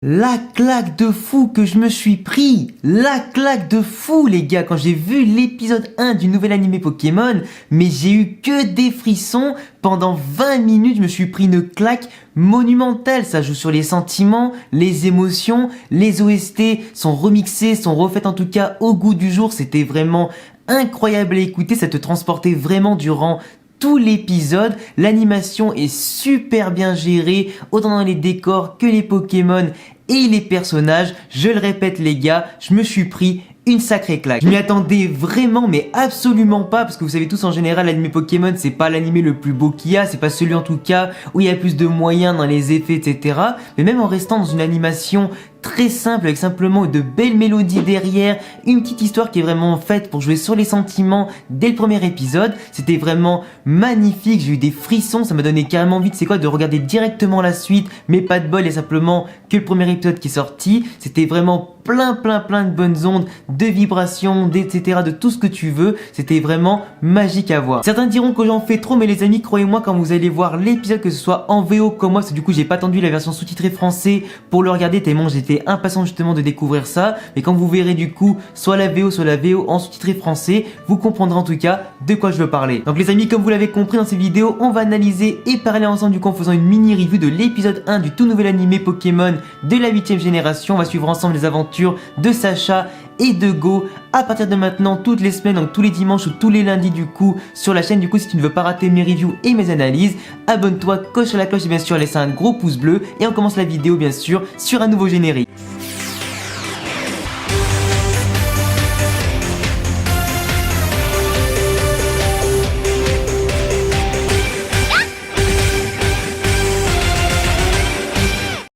La claque de fou que je me suis pris, la claque de fou les gars, quand j'ai vu l'épisode 1 du nouvel animé Pokémon, mais j'ai eu que des frissons, pendant 20 minutes je me suis pris une claque monumentale, ça joue sur les sentiments, les émotions, les OST sont remixées, sont refaites en tout cas au goût du jour, c'était vraiment incroyable à écouter, ça te transportait vraiment durant tout l'épisode, l'animation est super bien gérée, autant dans les décors que les Pokémon et les personnages. Je le répète les gars, je me suis pris une sacrée claque. Je m'y attendais vraiment mais absolument pas, parce que vous savez tous en général l'anime Pokémon c'est pas l'anime le plus beau qu'il y a, c'est pas celui en tout cas où il y a plus de moyens dans les effets etc. Mais même en restant dans une animation très simple avec simplement de belles mélodies derrière, une petite histoire qui est vraiment faite pour jouer sur les sentiments dès le premier épisode, c'était vraiment magnifique, j'ai eu des frissons, ça m'a donné carrément envie de regarder directement la suite, mais pas de bol, il y a simplement que le premier épisode qui est sorti, c'était vraiment plein de bonnes ondes, de vibrations, etc, de tout ce que tu veux, c'était vraiment magique à voir. Certains diront que j'en fais trop, mais les amis, croyez-moi, quand vous allez voir l'épisode, que ce soit en VO comme moi, parce que du coup j'ai pas attendu la version sous-titrée français pour le regarder tellement j'étais impatient justement de découvrir ça, mais quand vous verrez du coup soit la VO en sous-titré français, vous comprendrez en tout cas de quoi je veux parler. Donc les amis, comme vous l'avez compris dans cette vidéo, on va analyser et parler ensemble du coup en faisant une mini review de l'épisode 1 du tout nouvel animé Pokémon de la 8ème génération. On va suivre ensemble les aventures de Sacha et de Go à partir de maintenant toutes les semaines, donc tous les dimanches ou tous les lundis du coup sur la chaîne. Du coup si tu ne veux pas rater mes reviews et mes analyses, abonne-toi, coche la cloche et bien sûr laisse un gros pouce bleu, et on commence la vidéo bien sûr sur un nouveau générique.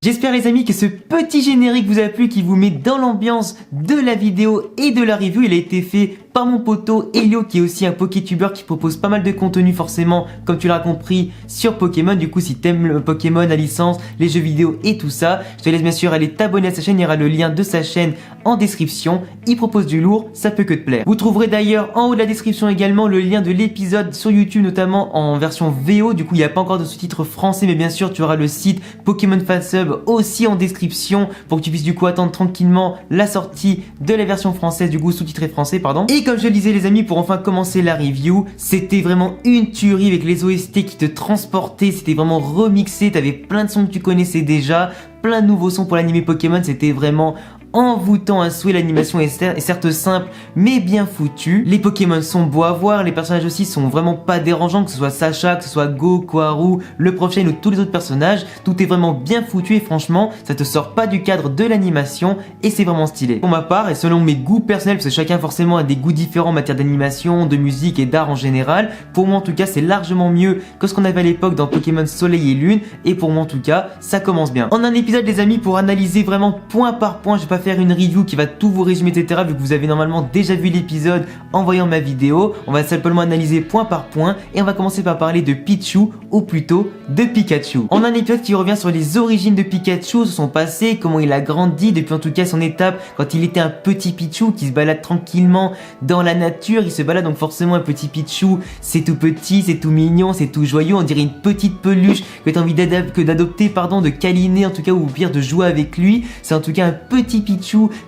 J'espère les amis que ce petit générique vous a plu, qui vous met dans l'ambiance de la vidéo et de la review. Il a été fait par mon poteau Elio, qui est aussi un Pokétuber qui propose pas mal de contenu forcément, comme tu l'as compris, sur Pokémon. Du coup si t'aimes le Pokémon, la licence, les jeux vidéo et tout ça, je te laisse bien sûr aller t'abonner à sa chaîne, il y aura le lien de sa chaîne en description. Il propose du lourd, ça peut que te plaire. Vous trouverez d'ailleurs en haut de la description également le lien de l'épisode sur YouTube, notamment en version VO. Du coup il n'y a pas encore de sous-titres français, mais bien sûr tu auras le site Pokémon Fansub aussi en description pour que tu puisses du coup attendre tranquillement la sortie de la version française, du coup sous-titré français pardon. Et comme je le disais les amis, pour enfin commencer la review, c'était vraiment une tuerie avec les OST qui te transportaient, c'était vraiment remixé, t'avais plein de sons que tu connaissais déjà, plein de nouveaux sons pour l'animé Pokémon, c'était vraiment envoûtant à souhait. L'animation est certes simple mais bien foutue. Les Pokémon sont beaux à voir, les personnages aussi sont vraiment pas dérangeants, que ce soit Sacha, que ce soit Go, Koharu, le Prof Chain ou tous les autres personnages. Tout est vraiment bien foutu et franchement ça te sort pas du cadre de l'animation et c'est vraiment stylé. Pour ma part et selon mes goûts personnels, parce que chacun forcément a des goûts différents en matière d'animation, de musique et d'art en général, pour moi en tout cas c'est largement mieux que ce qu'on avait à l'époque dans Pokémon Soleil et Lune, et pour moi en tout cas ça commence bien. En un épisode les amis, pour analyser vraiment point par point, je vais pas faire une review qui va tout vous résumer etc, vu que vous avez normalement déjà vu l'épisode en voyant ma vidéo. On va simplement analyser point par point et on va commencer par parler de Pichu, ou plutôt de Pikachu. On a un épisode qui revient sur les origines de Pikachu, sur son passé, comment il a grandi depuis en tout cas son étape quand il était un petit Pichu qui se balade tranquillement dans la nature. Il se balade donc forcément, un petit Pichu c'est tout petit, c'est tout mignon, c'est tout joyeux, on dirait une petite peluche que tu as envie d'adopter pardon, de câliner en tout cas, ou pire de jouer avec lui. C'est en tout cas un petit Pichu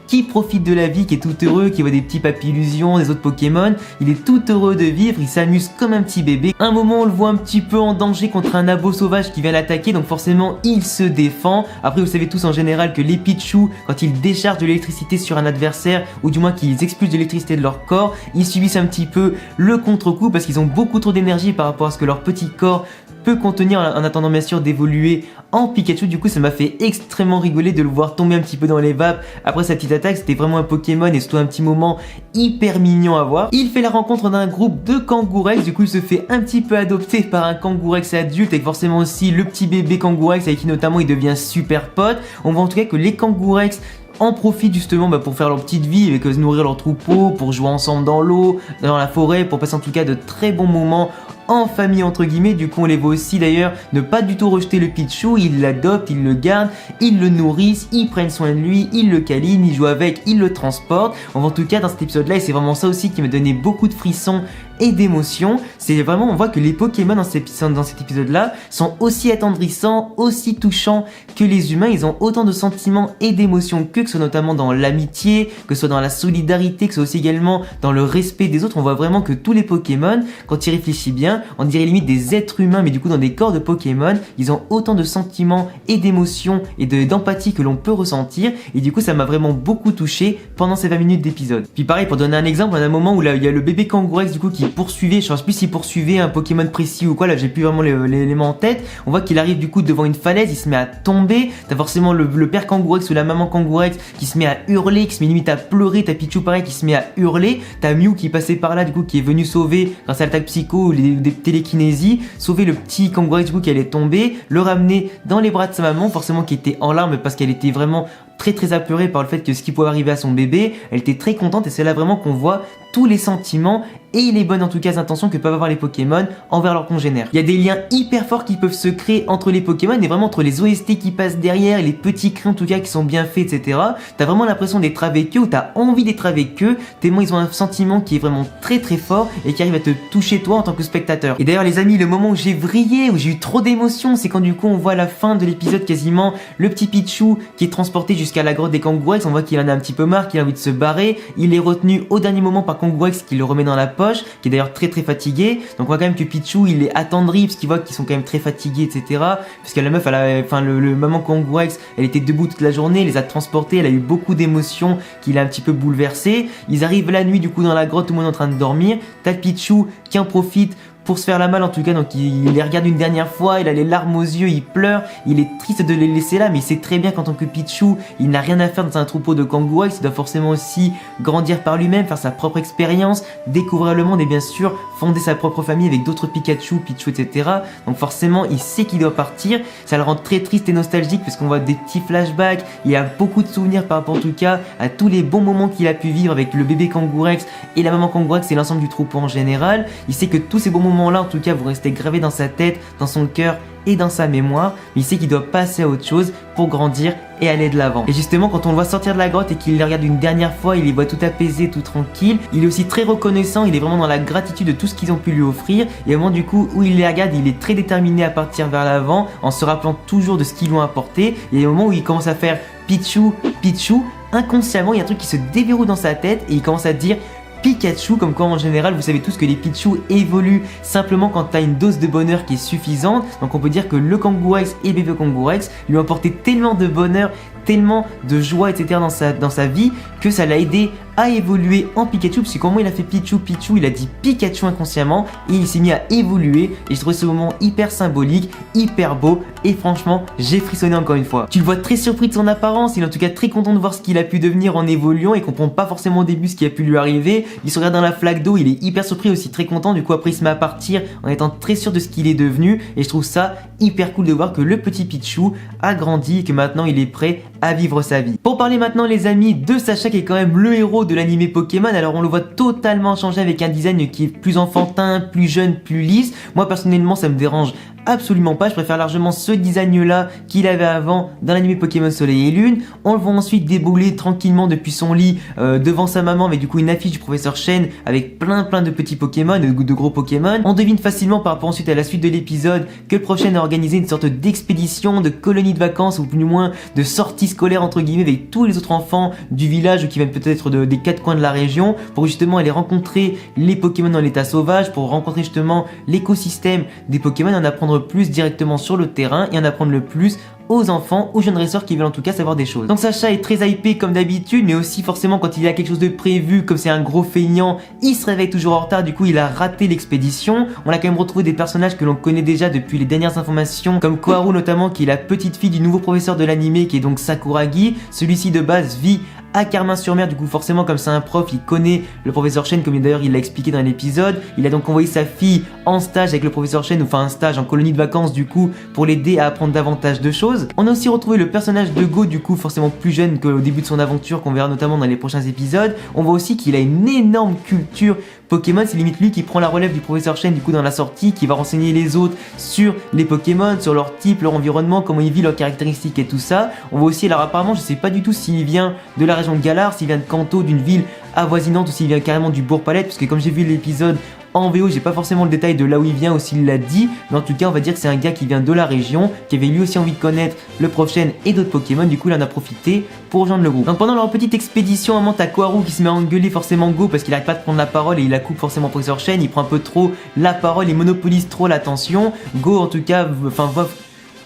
qui profite de la vie, qui est tout heureux, qui voit des petits papillusions des autres Pokémon. Il est tout heureux de vivre, il s'amuse comme un petit bébé. Un moment on le voit un petit peu en danger contre un abo sauvage qui vient l'attaquer, donc forcément il se défend. Après vous savez tous en général que les Pichu, quand ils déchargent de l'électricité sur un adversaire, ou du moins qu'ils expulsent de l'électricité de leur corps, ils subissent un petit peu le contre-coup parce qu'ils ont beaucoup trop d'énergie par rapport à ce que leur petit corps peut contenir, en attendant bien sûr d'évoluer en Pikachu. Du coup ça m'a fait extrêmement rigoler de le voir tomber un petit peu dans les vapes après sa petite attaque. C'était vraiment un Pokémon et surtout un petit moment hyper mignon à voir. Il fait la rencontre d'un groupe de Kangourex, du coup il se fait un petit peu adopter par un Kangourex adulte, avec forcément aussi le petit bébé Kangourex avec qui notamment il devient super pote. On voit en tout cas que les Kangourex en profitent justement pour faire leur petite vie, avec nourrir leur troupeau, pour jouer ensemble dans l'eau, dans la forêt, pour passer en tout cas de très bons moments en famille entre guillemets. Du coup on les voit aussi d'ailleurs ne pas du tout rejeter le Pichu, ils l'adoptent, ils le gardent, ils le nourrissent, ils prennent soin de lui, ils le câlinent, ils jouent avec, ils le transportent. On voit en tout cas dans cet épisode là, et c'est vraiment ça aussi qui me donnait beaucoup de frissons et d'émotion. C'est vraiment, on voit que les Pokémon dans cet épisode-là sont aussi attendrissants, aussi touchants que les humains. Ils ont autant de sentiments et d'émotions que ce soit notamment dans l'amitié, que ce soit dans la solidarité, que ce soit aussi également dans le respect des autres. On voit vraiment que tous les Pokémon, quand il réfléchit bien, on dirait limite des êtres humains, mais du coup dans des corps de Pokémon, ils ont autant de sentiments et d'émotions et d'empathie que l'on peut ressentir. Et du coup ça m'a vraiment beaucoup touché pendant ces 20 minutes d'épisode. Puis pareil, pour donner un exemple, on a un moment où là il y a le bébé Kangourex du coup qui poursuivait, je sais plus s'il poursuivait un Pokémon précis ou quoi, là j'ai plus vraiment l'élément en tête. On voit qu'il arrive du coup devant une falaise, il se met à tomber, t'as forcément le père Kangourex ou la maman Kangourex qui se met à hurler, qui se met limite à pleurer, t'as Pichu pareil qui se met à hurler, t'as Mew qui passait par là du coup qui est venu sauver grâce à l'attaque psycho ou des télékinésies, sauver le petit Kangourex du coup qui allait tomber, le ramener dans les bras de sa maman, forcément qui était en larmes parce qu'elle était vraiment très apeurée par le fait que ce qui pouvait arriver à son bébé. Elle était très contente et c'est là vraiment qu'on voit tous les sentiments et les bonnes en tout cas intentions que peuvent avoir les Pokémon envers leurs congénères. Il y a des liens hyper forts qui peuvent se créer entre les Pokémon et vraiment entre les OST qui passent derrière et les petits crins en tout cas qui sont bien faits, etc. T'as vraiment l'impression d'être avec eux ou t'as envie d'être avec eux tellement ils ont un sentiment qui est vraiment très fort et qui arrive à te toucher toi en tant que spectateur. Et d'ailleurs les amis, le moment où j'ai vrillé, où j'ai eu trop d'émotions, c'est quand du coup on voit à la fin de l'épisode quasiment le petit Pichu qui est transporté jusqu'à la grotte des Kangourex. On voit qu'il en a un petit peu marre, qu'il a envie de se barrer. Il est retenu au dernier moment par Kangourex qui le remet dans la poche, qui est d'ailleurs très fatigué. Donc on voit quand même que Pichu il est attendri parce qu'il voit qu'ils sont quand même très fatigués, etc. Parce que la meuf, le maman Kangourex, elle était debout toute la journée, elle les a transportés, elle a eu beaucoup d'émotions qui l'a un petit peu bouleversé. Ils arrivent la nuit du coup dans la grotte, tout le monde est en train de dormir. T'as Pichu qui en profite pour se faire la malle en tout cas, donc il les regarde une dernière fois, il a les larmes aux yeux, il pleure, il est triste de les laisser là, mais il sait très bien qu'en tant que Pichu, il n'a rien à faire dans un troupeau de Kangourex, il doit forcément aussi grandir par lui-même, faire sa propre expérience, découvrir le monde et bien sûr fonder sa propre famille avec d'autres Pikachu, Pichu, etc. Donc forcément il sait qu'il doit partir, ça le rend très triste et nostalgique parce qu'on voit des petits flashbacks, il a beaucoup de souvenirs par rapport en tout cas à tous les bons moments qu'il a pu vivre avec le bébé Kangourex et la maman Kangourex et l'ensemble du troupeau en général. Il sait que tous ces bons moments là en tout cas vont rester gravés dans sa tête, dans son cœur et dans sa mémoire, mais il sait qu'il doit passer à autre chose pour grandir et aller de l'avant. Et justement quand on le voit sortir de la grotte et qu'il les regarde une dernière fois, il les voit tout apaisé, tout tranquille, il est aussi très reconnaissant, il est vraiment dans la gratitude de tout ce qu'ils ont pu lui offrir, et au moment du coup où il les regarde, il est très déterminé à partir vers l'avant en se rappelant toujours de ce qu'ils lui ont apporté, et au moment où il commence à faire Pichu, Pichu, inconsciemment il y a un truc qui se déverrouille dans sa tête et il commence à dire Pikachu, comme quoi en général vous savez tous que les Pichu évoluent simplement quand tu as une dose de bonheur qui est suffisante. Donc on peut dire que le Kangourex et bébé Kangourex lui ont apporté tellement de bonheur, tellement de joie, etc. dans sa vie que ça l'a aidé à évoluer en Pikachu, parce que comment il a fait Pichu, il a dit Pikachu inconsciemment et il s'est mis à évoluer et je trouvais ce moment hyper symbolique, hyper beau et franchement j'ai frissonné encore une fois. Tu le vois très surpris de son apparence, il est en tout cas très content de voir ce qu'il a pu devenir en évoluant et comprend pas forcément au début ce qui a pu lui arriver. Il se regarde dans la flaque d'eau, il est hyper surpris aussi très content, du coup après il se met à partir en étant très sûr de ce qu'il est devenu et je trouve ça hyper cool de voir que le petit Pichu a grandi et que maintenant il est prêt à vivre sa vie. Pour parler maintenant les amis de Sacha qui est quand même le héros de l'animé Pokémon, alors on le voit totalement changer avec un design qui est plus enfantin, plus jeune, plus lisse. Moi personnellement ça me dérange absolument pas, je préfère largement ce design là qu'il avait avant dans l'animé Pokémon Soleil et Lune. On le voit ensuite débouler tranquillement depuis son lit devant sa maman avec du coup une affiche du professeur Chen avec plein de petits Pokémon, de gros Pokémon. On devine facilement par rapport ensuite à la suite de l'épisode que le prochain a organisé une sorte d'expédition, de colonie de vacances ou plus ou moins de sortie scolaire entre guillemets avec tous les autres enfants du village ou qui viennent peut-être des quatre coins de la région pour justement aller rencontrer les Pokémon dans l'état sauvage, pour rencontrer justement l'écosystème des Pokémon et en apprendre plus directement sur le terrain et en apprendre le plus aux enfants, aux jeunes dresseurs qui veulent en tout cas savoir des choses. Donc Sacha est très hypé comme d'habitude, mais aussi forcément quand il y a quelque chose de prévu, comme c'est un gros feignant, il se réveille toujours en retard, du coup il a raté l'expédition. On a quand même retrouvé des personnages que l'on connaît déjà depuis les dernières informations, comme Koharu notamment, qui est la petite fille du nouveau professeur de l'animé qui est donc Sakuragi. Celui-ci de base vit à Carmin-sur-Mer, du coup forcément comme c'est un prof, il connaît le professeur Chen comme d'ailleurs il l'a expliqué dans l'épisode. Il a donc envoyé sa fille en stage avec le professeur Chen, enfin un stage en colonie de vacances du coup pour l'aider à apprendre davantage de choses. On a aussi retrouvé le personnage de Go, du coup forcément plus jeune qu'au début de son aventure, qu'on verra notamment dans les prochains épisodes. On voit aussi qu'il a une énorme culture Pokémon, c'est limite lui qui prend la relève du professeur Chen du coup dans la sortie, qui va renseigner les autres sur les Pokémon, sur leur type, leur environnement, comment ils vivent, leurs caractéristiques et tout ça. On voit aussi, alors apparemment je sais pas du tout s'il vient de la région de Galar, s'il vient de Kanto, d'une ville avoisinante ou s'il vient carrément du Bourg-Palette, parce que comme j'ai vu l'épisode En VO, j'ai pas forcément le détail de là où il vient ou s'il l'a dit, mais en tout cas, on va dire que c'est un gars qui vient de la région, qui avait lui aussi envie de connaître le Prof Chêne et d'autres Pokémon, du coup, il en a profité pour rejoindre le groupe. Donc pendant leur petite expédition, à un moment, t'as Koharu qui se met à engueuler forcément Go parce qu'il arrête pas de prendre la parole et il la coupe forcément Professeur Chêne, il prend un peu trop la parole, il monopolise trop l'attention. Go, en tout cas,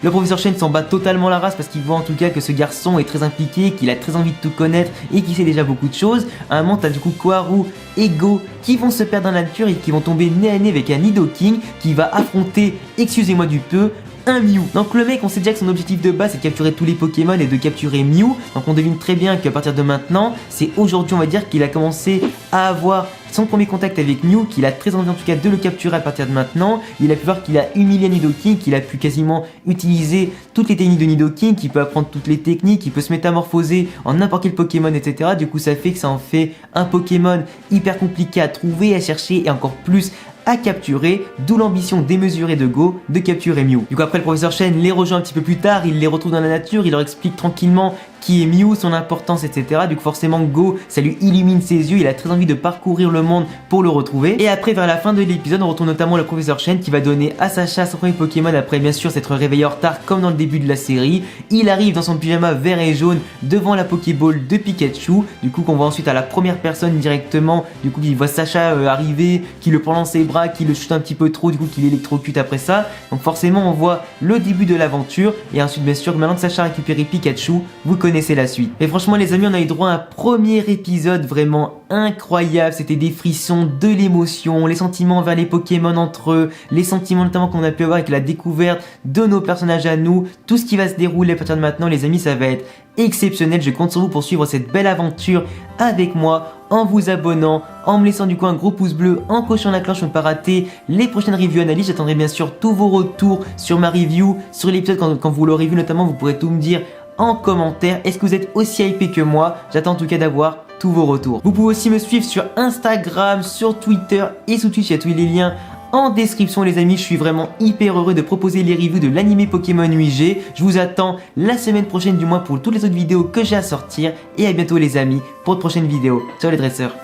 le professeur Chêne s'en bat totalement la race parce qu'il voit en tout cas que ce garçon est très impliqué, qu'il a très envie de tout connaître et qu'il sait déjà beaucoup de choses. À un moment, t'as du coup Koharu et Go qui vont se perdre dans la nature et qui vont tomber nez à nez avec un Nidoking qui va affronter, excusez-moi du peu, un Mew. Donc le mec, on sait déjà que son objectif de base c'est de capturer tous les Pokémon et de capturer Mew. Donc on devine très bien qu'à partir de maintenant, c'est aujourd'hui on va dire qu'il a commencé à avoir son premier contact avec Mew, qu'il a très envie en tout cas de le capturer à partir de maintenant. Il a pu voir qu'il a humilié Nidoking, qu'il a pu quasiment utiliser toutes les techniques de Nidoking, qu'il peut apprendre toutes les techniques, qu'il peut se métamorphoser en n'importe quel Pokémon, etc. Du coup ça fait que ça en fait un Pokémon hyper compliqué à trouver, à chercher et encore plus à capturer, d'où l'ambition démesurée de Go de capturer Mew. Du coup après le professeur Chêne les rejoint un petit peu plus tard, il les retrouve dans la nature, il leur explique tranquillement qui est Mew, son importance, etc. Du coup forcément Go, ça lui illumine ses yeux, il a très envie de parcourir le monde pour le retrouver. Et après vers la fin de l'épisode, on retrouve notamment le professeur Chêne qui va donner à Sacha son premier Pokémon après bien sûr s'être réveillé en retard comme dans le début de la série. Il arrive dans son pyjama vert et jaune devant la Pokéball de Pikachu. Du coup qu'on voit ensuite à la première personne directement, du coup il voit Sacha arriver, qui le prend dans ses bras, qui le chute un petit peu trop, du coup qui l'électrocute après ça. Donc forcément on voit le début de l'aventure et ensuite bien sûr maintenant que Sacha a récupéré Pikachu, vous connaissez la suite. Et franchement les amis, on a eu droit à un premier épisode vraiment incroyable, c'était des frissons, de l'émotion, les sentiments vers les Pokémon entre eux, les sentiments notamment qu'on a pu avoir avec la découverte de nos personnages à nous, tout ce qui va se dérouler à partir de maintenant les amis, ça va être exceptionnel. Je compte sur vous pour suivre cette belle aventure avec moi en vous abonnant, en me laissant du coup un gros pouce bleu, en cochant la cloche pour ne pas rater les prochaines reviews analyses. J'attendrai bien sûr tous vos retours sur ma review, sur l'épisode quand vous l'aurez vu notamment, vous pourrez tout me dire en commentaire. Est-ce que vous êtes aussi hypé que moi? J'attends en tout cas d'avoir tous vos retours. Vous pouvez aussi me suivre sur Instagram, sur Twitter et sous Twitch, il y a tous les liens en description les amis. Je suis vraiment hyper heureux de proposer les reviews de l'animé Pokémon UIG. Je vous attends la semaine prochaine du moins pour toutes les autres vidéos que j'ai à sortir. Et à bientôt les amis pour de prochaines vidéos. Ciao les dresseurs.